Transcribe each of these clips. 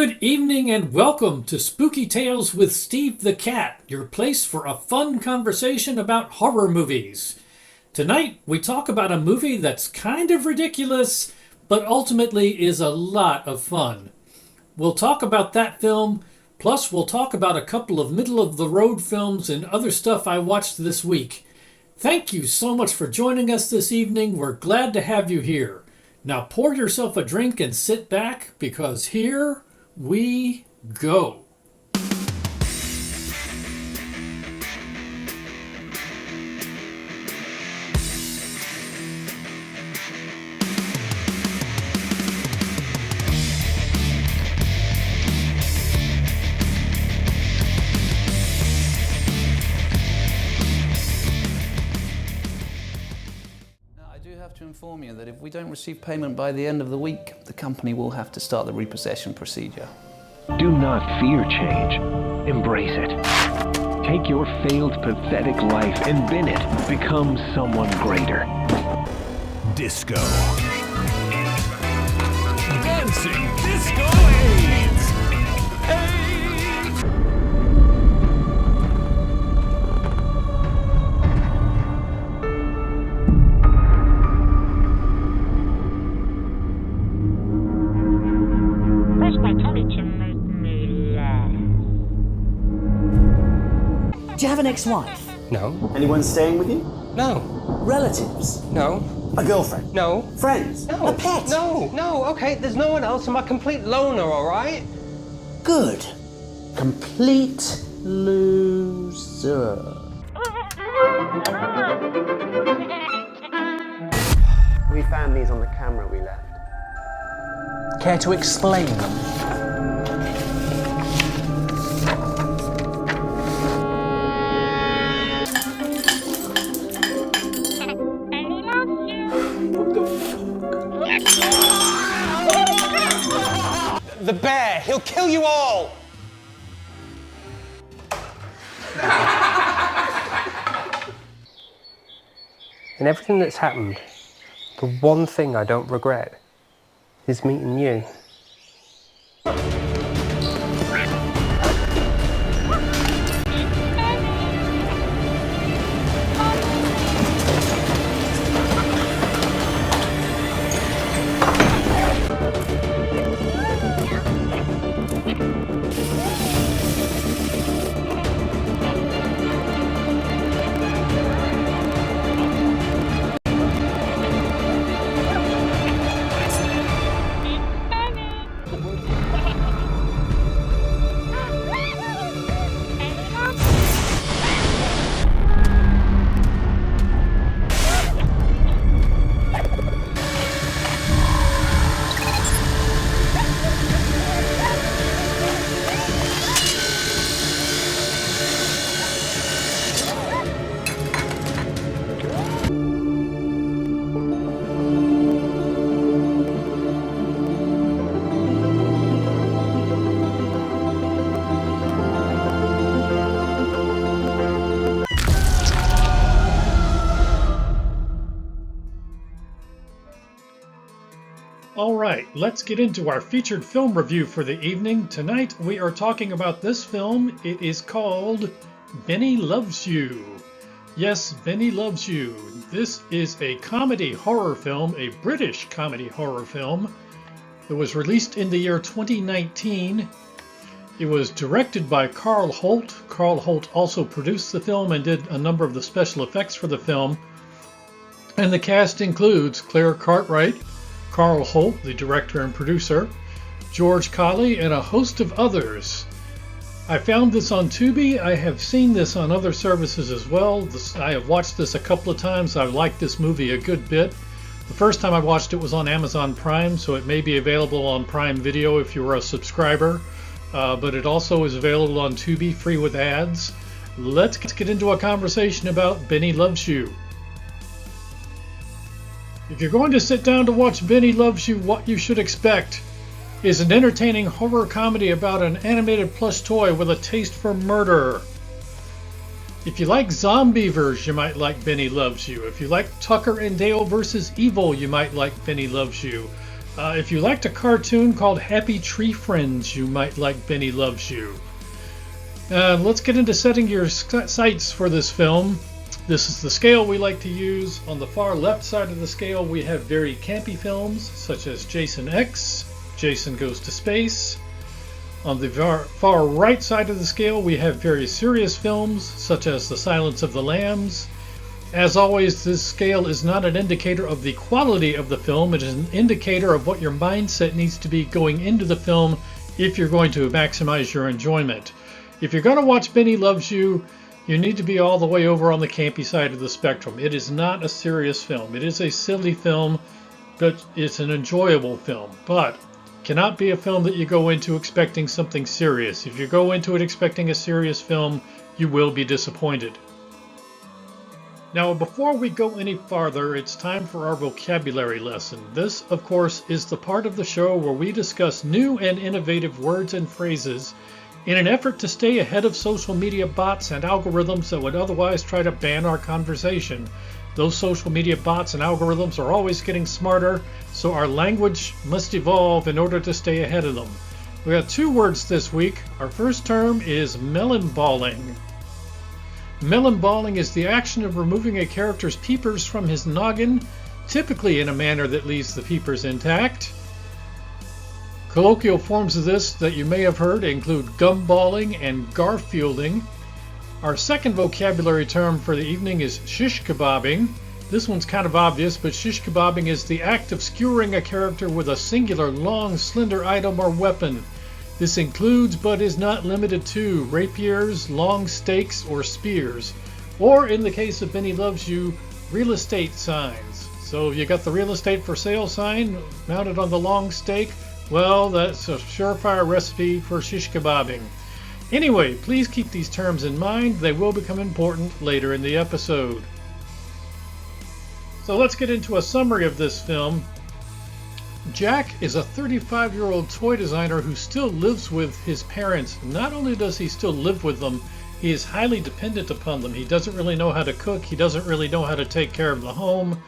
Good evening and welcome to Spooky Tales with Steve the Cat, your place for a fun conversation about horror movies. Tonight, we talk about a movie that's kind of ridiculous, but ultimately is a lot of fun. We'll talk about that film, plus we'll talk about a couple of middle-of-the-road films and other stuff I watched this week. Thank you so much for joining us this evening. We're glad to have you here. Now pour yourself a drink and sit back, because here we go. To inform you that if we don't receive payment by the end of the week, the company will have to start the repossession procedure. Do not fear change. Embrace it. Take your failed, pathetic life and bin it. Become someone greater. Disco. Dancing Disco AIDS! Hey! Do you have an ex-wife? No. Anyone staying with you? No. Relatives? No. A girlfriend? No. Friends? No. A pet? No, okay, there's no one else. I'm a complete loner, all right? Good. Complete loser. We found these on the camera we left. Care to explain them? The bear, he'll kill you all! In everything that's happened, the one thing I don't regret is meeting you. All right, let's get into our featured film review for the evening. Tonight we are talking about this film. It is called Benny Loves You. Yes, Benny Loves You. This is a comedy horror film, a British comedy horror film. It was released in the year 2019. It was directed by Carl Holt. Carl Holt also produced the film and did a number of the special effects for the film. And the cast includes Claire Cartwright, Carl Holt, the director and producer, George Colley, and a host of others. I found this on Tubi. I have seen this on other services as well. I have watched this a couple of times. I've liked this movie a good bit. The first time I watched it was on Amazon Prime, so it may be available on Prime Video if you were a subscriber. But it also is available on Tubi, free with ads. Let's get into a conversation about Benny Loves You. If you're going to sit down to watch Benny Loves You, what you should expect is an entertaining horror comedy about an animated plush toy with a taste for murder. If you like Zombievers, you might like Benny Loves You. If you like Tucker and Dale vs. Evil, you might like Benny Loves You. If you liked a cartoon called Happy Tree Friends, you might like Benny Loves You. Let's get into setting your sights for this film. This is the scale we like to use. On the far left side of the scale, we have very campy films such as Jason X, Jason Goes to Space. On the far right side of the scale, we have very serious films such as The Silence of the Lambs. As always, this scale is not an indicator of the quality of the film. It is an indicator of what your mindset needs to be going into the film if you're going to maximize your enjoyment. If you're going to watch Benny Loves You, you need to be all the way over on the campy side of the spectrum. It is not a serious film. It is a silly film, but it's an enjoyable film. But cannot be a film that you go into expecting something serious. If you go into it expecting a serious film, you will be disappointed. Now, before we go any farther, it's time for our vocabulary lesson. This, of course, is the part of the show where we discuss new and innovative words and phrases in an effort to stay ahead of social media bots and algorithms that would otherwise try to ban our conversation. Those social media bots and algorithms are always getting smarter, so our language must evolve in order to stay ahead of them. We have 2 words this week. Our first term is melonballing. Melonballing is the action of removing a character's peepers from his noggin, typically in a manner that leaves the peepers intact. Colloquial forms of this that you may have heard include gumballing and garfielding. Our second vocabulary term for the evening is shish kebabbing. This one's kind of obvious, but shish kebabbing is the act of skewering a character with a singular, long, slender item or weapon. This includes, but is not limited to, rapiers, long stakes, or spears. Or, in the case of Benny Loves You, real estate signs. So if you got the real estate for sale sign mounted on the long stake, well, that's a surefire recipe for shish kebabbing. Anyway, please keep these terms in mind. They will become important later in the episode. So let's get into a summary of this film. Jack is a 35-year-old toy designer who still lives with his parents. Not only does he still live with them, he is highly dependent upon them. He doesn't really know how to cook. He doesn't really know how to take care of the home.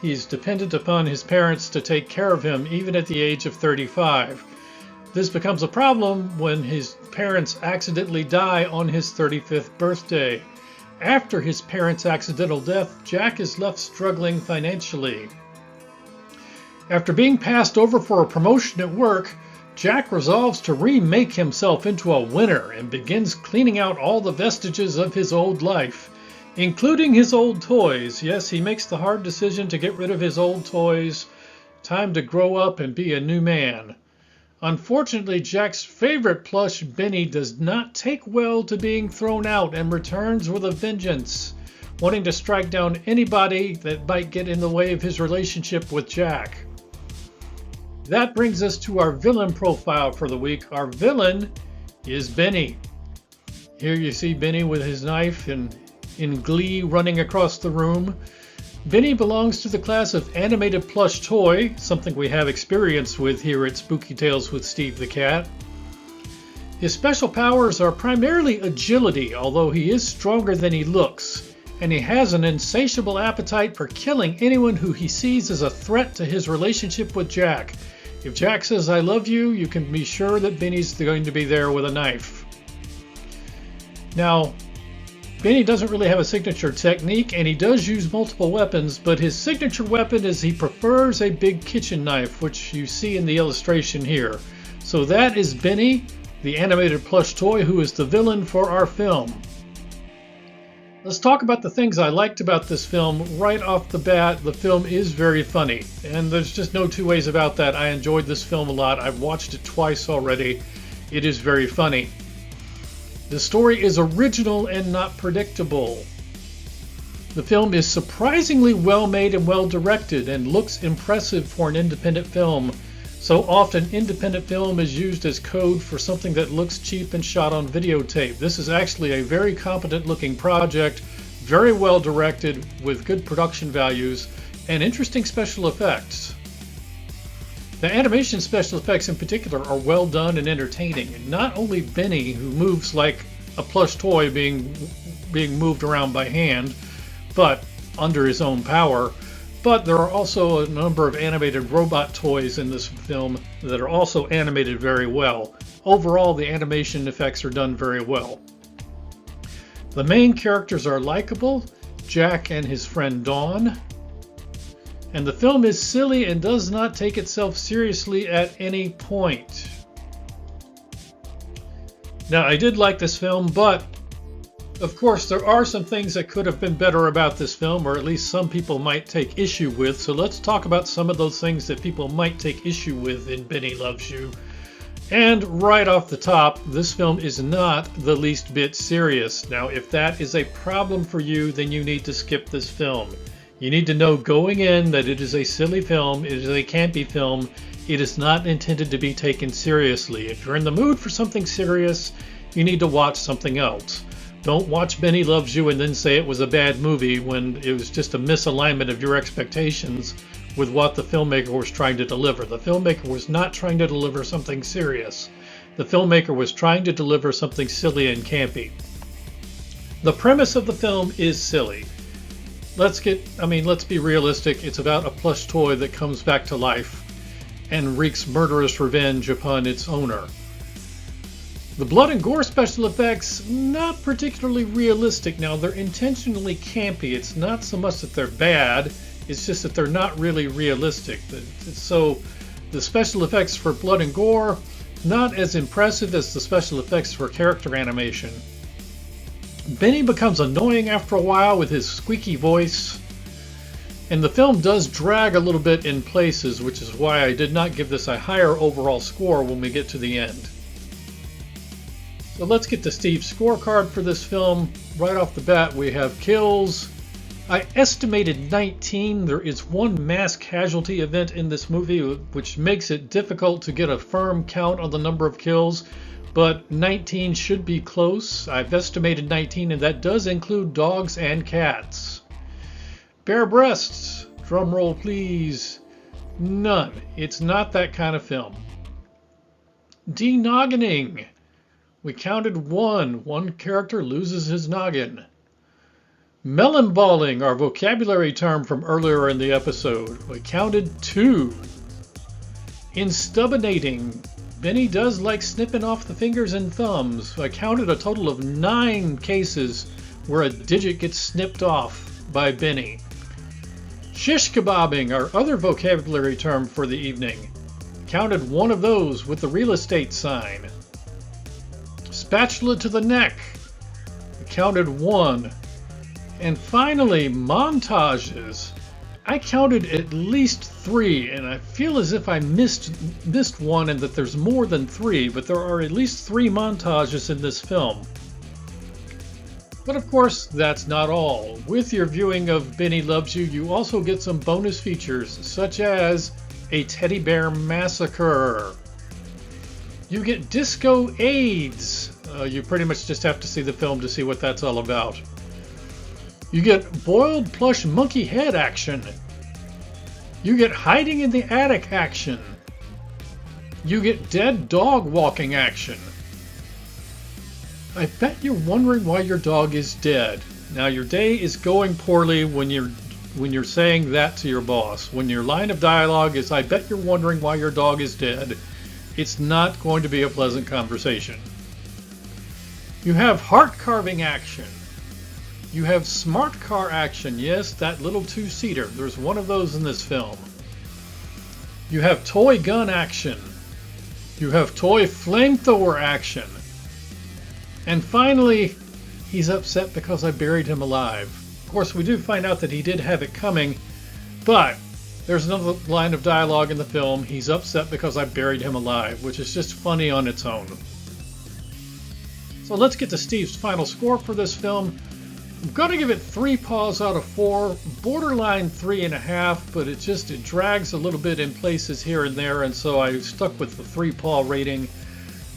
He's dependent upon his parents to take care of him, even at the age of 35. This becomes a problem when his parents accidentally die on his 35th birthday. After his parents' accidental death, Jack is left struggling financially. After being passed over for a promotion at work, Jack resolves to remake himself into a winner and begins cleaning out all the vestiges of his old life, including his old toys. Yes, he makes the hard decision to get rid of his old toys. Time to grow up and be a new man. Unfortunately, Jack's favorite plush, Benny, does not take well to being thrown out and returns with a vengeance, wanting to strike down anybody that might get in the way of his relationship with Jack. That brings us to our villain profile for the week. Our villain is Benny. Here you see Benny with his knife and in glee running across the room. Benny belongs to the class of animated plush toy, something we have experience with here at Spooky Tales with Steve the Cat. His special powers are primarily agility, although he is stronger than he looks, and he has an insatiable appetite for killing anyone who he sees as a threat to his relationship with Jack. If Jack says, "I love you," you can be sure that Benny's going to be there with a knife. Now, Benny doesn't really have a signature technique, and he does use multiple weapons, but his signature weapon is he prefers a big kitchen knife, which you see in the illustration here. So that is Benny, the animated plush toy, who is the villain for our film. Let's talk about the things I liked about this film. Right off the bat, the film is very funny, and there's just no two ways about that. I enjoyed this film a lot. I've watched it twice already. It is very funny. The story is original and not predictable. The film is surprisingly well made and well directed and looks impressive for an independent film. So often independent film is used as code for something that looks cheap and shot on videotape. This is actually a very competent looking project, very well directed with good production values and interesting special effects. The animation special effects in particular are well done and entertaining. Not only Benny, who moves like a plush toy being moved around by hand, but under his own power, But there are also a number of animated robot toys in this film that are also animated very well. Overall, the animation effects are done very well. The main characters are likable, Jack and his friend Dawn. And the film is silly and does not take itself seriously at any point. Now, I did like this film, but of course there are some things that could have been better about this film, or at least some people might take issue with. So let's talk about some of those things that people might take issue with in Benny Loves You. And right off the top, this film is not the least bit serious. Now, if that is a problem for you, then you need to skip this film. You need to know going in that it is a silly film, it is a campy film, it is not intended to be taken seriously. If you're in the mood for something serious, you need to watch something else. Don't watch Benny Loves You and then say it was a bad movie when it was just a misalignment of your expectations with what the filmmaker was trying to deliver. The filmmaker was not trying to deliver something serious. The filmmaker was trying to deliver something silly and campy. The premise of the film is silly. Let's be realistic. It's about a plush toy that comes back to life and wreaks murderous revenge upon its owner. The blood and gore special effects, not particularly realistic. Now, they're intentionally campy. It's not so much that they're bad, it's just that they're not really realistic. So the special effects for blood and gore, not as impressive as the special effects for character animation. Benny becomes annoying after a while with his squeaky voice, and the film does drag a little bit in places, which is why I did not give this a higher overall score when we get to the end. So let's get to Steve's scorecard for this film. Right off the bat, we have kills. I estimated 19. There is one mass casualty event in this movie, which makes it difficult to get a firm count on the number of kills, but 19 should be close. I've estimated 19, and that does include dogs and cats. Bare breasts, drum roll please. None. It's not that kind of film. Denoggening. We counted one. One character loses his noggin. Melonballing, our vocabulary term from earlier in the episode. We counted 2. Instubinating. Benny does like snipping off the fingers and thumbs. I counted a total of 9 cases where a digit gets snipped off by Benny. Shish kebabbing, our other vocabulary term for the evening. Counted 1 of those with the real estate sign. Spatula to the neck. Counted 1. And finally, montages. I counted at least 3, and I feel as if I missed one and that there's more than 3, but there are at least 3 montages in this film. But of course, that's not all. With your viewing of Benny Loves You, you also get some bonus features, such as a teddy bear massacre. You get disco AIDS. You pretty much just have to see the film to see what that's all about. You get boiled plush monkey head action. You get hiding in the attic action. You get dead dog walking action. I bet you're wondering why your dog is dead. Now, your day is going poorly when you're saying that to your boss. When your line of dialogue is, I bet you're wondering why your dog is dead, it's not going to be a pleasant conversation. You have heart carving action. You have smart car action. Yes, that little 2-seater. There's one of those in this film. You have toy gun action. You have toy flamethrower action. And finally, he's upset because I buried him alive. Of course, we do find out that he did have it coming, but there's another line of dialogue in the film. He's upset because I buried him alive, which is just funny on its own. So let's get to Steve's final score for this film. I'm going to give it 3 paws out of 4, borderline 3.5, but it drags a little bit in places here and there, and so I stuck with the 3-paw rating.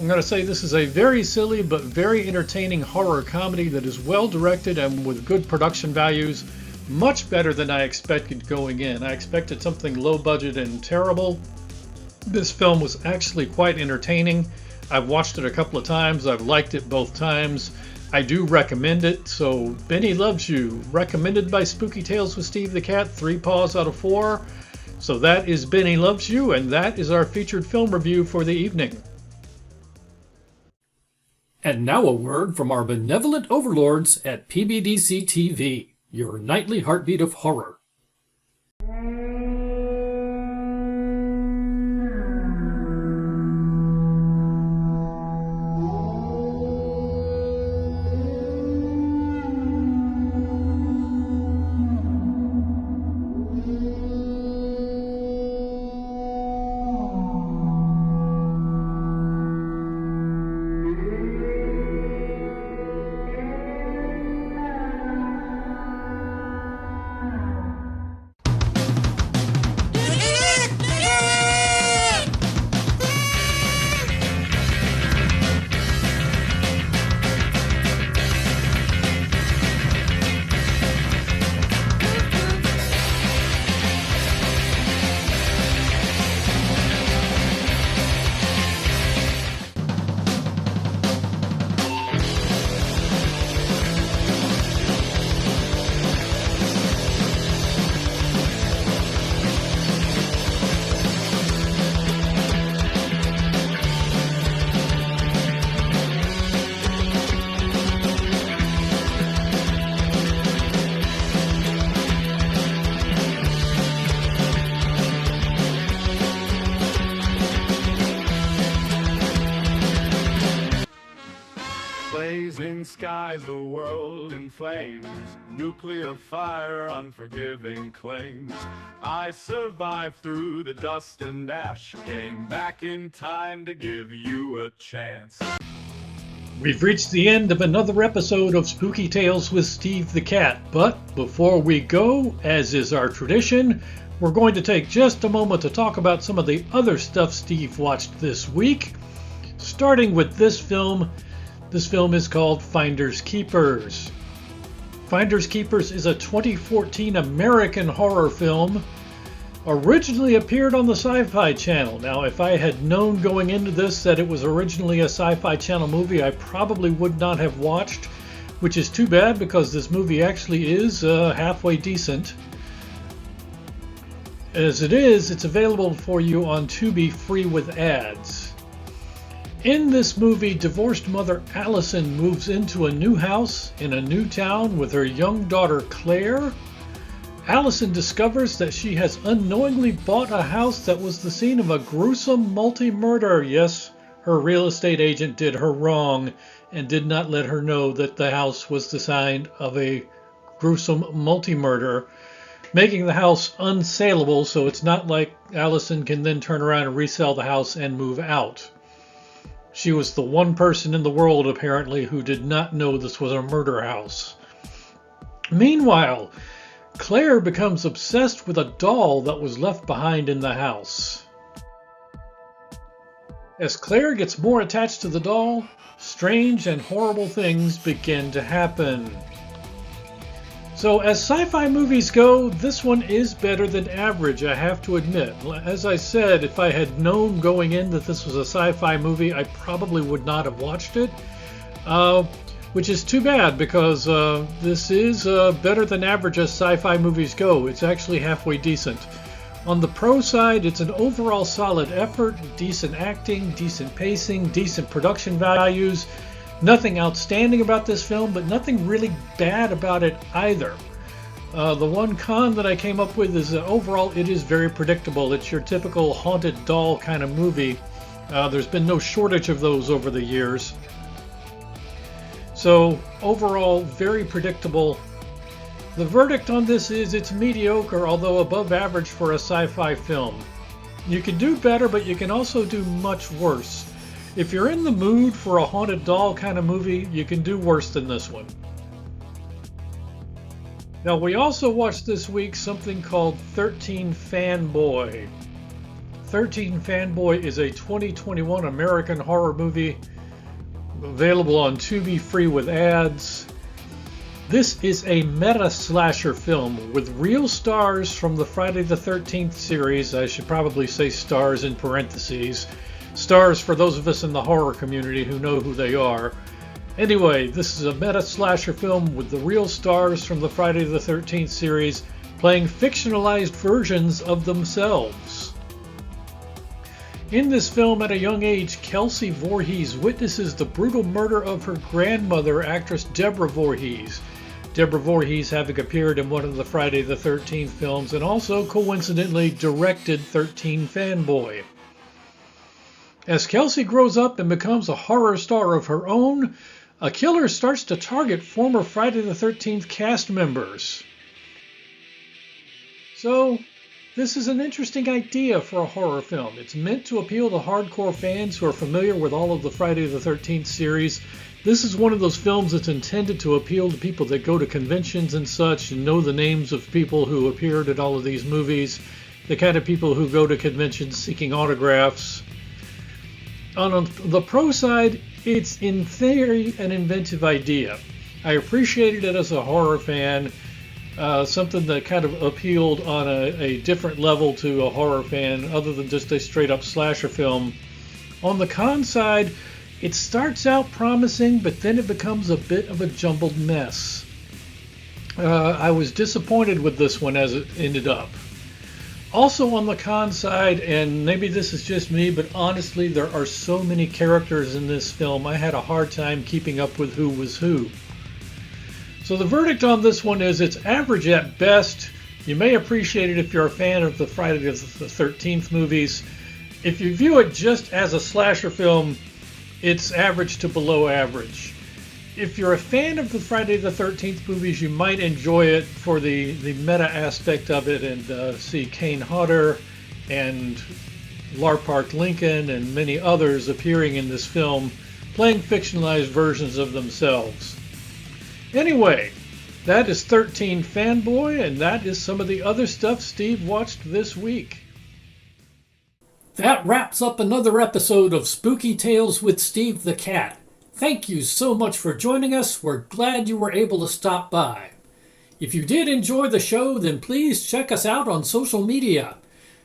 I'm going to say this is a very silly but very entertaining horror comedy that is well directed and with good production values. Much better than I expected going in. I expected something low budget and terrible. This film was actually quite entertaining. I've watched it a couple of times. I've liked it both times. I do recommend it. So Benny Loves You, recommended by Spooky Tales with Steve the Cat, 3 paws out of 4. So that is Benny Loves You, and that is our featured film review for the evening. And now a word from our benevolent overlords at PBDC TV, your nightly heartbeat of horror. Blazing skies, the world in flames, nuclear fire, unforgiving claims. I survived through the dust and ash, came back in time to give you a chance. We've reached the end of another episode of Spooky Tales with Steve the Cat, but before we go, as is our tradition, we're going to take just a moment to talk about some of the other stuff Steve watched this week, starting with this film. This film is called Finders Keepers. Finders Keepers is a 2014 American horror film. Originally appeared on the Sci-Fi Channel. Now, if I had known going into this that it was originally a Sci-Fi Channel movie, I probably would not have watched, which is too bad because this movie actually is halfway decent. As it is, it's available for you on Tubi free with ads. In this movie, divorced mother Allison moves into a new house in a new town with her young daughter Claire. Allison discovers that she has unknowingly bought a house that was the scene of a gruesome multi-murder. Yes, her real estate agent did her wrong and did not let her know that the house was the sign of a gruesome multi-murder, making the house unsaleable, so it's not like Allison can then turn around and resell the house and move out. She was the one person in the world, apparently, who did not know this was a murder house. Meanwhile, Claire becomes obsessed with a doll that was left behind in the house. As Claire gets more attached to the doll, strange and horrible things begin to happen. So as sci-fi movies go, this one is better than average, I have to admit. As I said, if I had known going in that this was a sci-fi movie, I probably would not have watched it. Which is too bad because this is better than average as sci-fi movies go. It's actually halfway decent. On the pro side, it's an overall solid effort, decent acting, decent pacing, decent production values. Nothing outstanding about this film, but nothing really bad about it either. The one con that I came up with is that overall it is very predictable. It's your typical haunted doll kind of movie. There's been no shortage of those over the years. So overall, very predictable. The verdict on this is it's mediocre, although above average for a sci-fi film. You can do better, but you can also do much worse. If you're in the mood for a haunted doll kind of movie, you can do worse than this one. Now, we also watched this week something called 13 Fanboy. 13 Fanboy is a 2021 American horror movie available on Tubi free with ads. This is a meta-slasher film with real stars from the Friday the 13th series. I should probably say stars in parentheses. Stars for those of us in the horror community who know who they are. Anyway, this is a meta slasher film with the real stars from the Friday the 13th series playing fictionalized versions of themselves. In this film, at a young age, Kelsey Voorhees witnesses the brutal murder of her grandmother, actress Deborah Voorhees. Deborah Voorhees having appeared in one of the Friday the 13th films and also coincidentally directed 13 Fanboy. As Kelsey grows up and becomes a horror star of her own, a killer starts to target former Friday the 13th cast members. So, this is an interesting idea for a horror film. It's meant to appeal to hardcore fans who are familiar with all of the Friday the 13th series. This is one of those films that's intended to appeal to people that go to conventions and such and know the names of people who appeared in all of these movies, the kind of people who go to conventions seeking autographs. On the pro side, it's in theory an inventive idea. I appreciated it as a horror fan. Something that kind of appealed on a different level to a horror fan other than just a straight up slasher film. On the con side, it starts out promising, but then it becomes a bit of a jumbled mess. I was disappointed with this one as it ended up. Also on the con side, and maybe this is just me, but honestly there are so many characters in this film, I had a hard time keeping up with who was who. So the verdict on this one is it's average at best. You may appreciate it if you're a fan of the Friday the 13th movies. If you view it just as a slasher film, it's average to below average. If you're a fan of the Friday the 13th movies, you might enjoy it for the meta aspect of it and see Kane Hodder and Larpark Lincoln and many others appearing in this film, playing fictionalized versions of themselves. Anyway, that is 13 Fanboy, and that is some of the other stuff Steve watched this week. That wraps up another episode of Spooky Tales with Steve the Cat. Thank you so much for joining us. We're glad you were able to stop by. If you did enjoy the show, then please check us out on social media.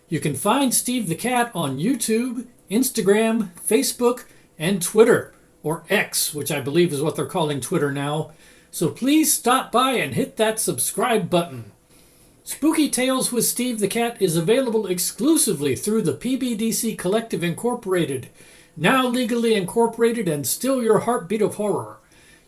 You can find Steve the Cat on YouTube, Instagram, Facebook, and Twitter, or X, which I believe is what they're calling Twitter now. So please stop by and hit that subscribe button. Spooky Tales with Steve the Cat is available exclusively through the PBDC Collective Incorporated, now legally incorporated and still your heartbeat of horror.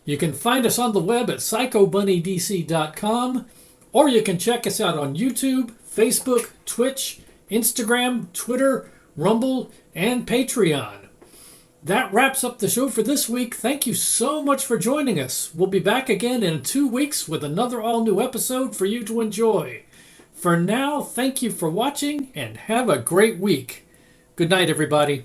You can find us on the web at psychobunnydc.com, or you can check us out on YouTube, Facebook, Twitch, Instagram, Twitter, Rumble, and Patreon. That wraps up the show for this week. Thank you so much for joining us. We'll be back again in 2 weeks with another all-new episode for you to enjoy. For now, thank you for watching and have a great week. Good night, everybody.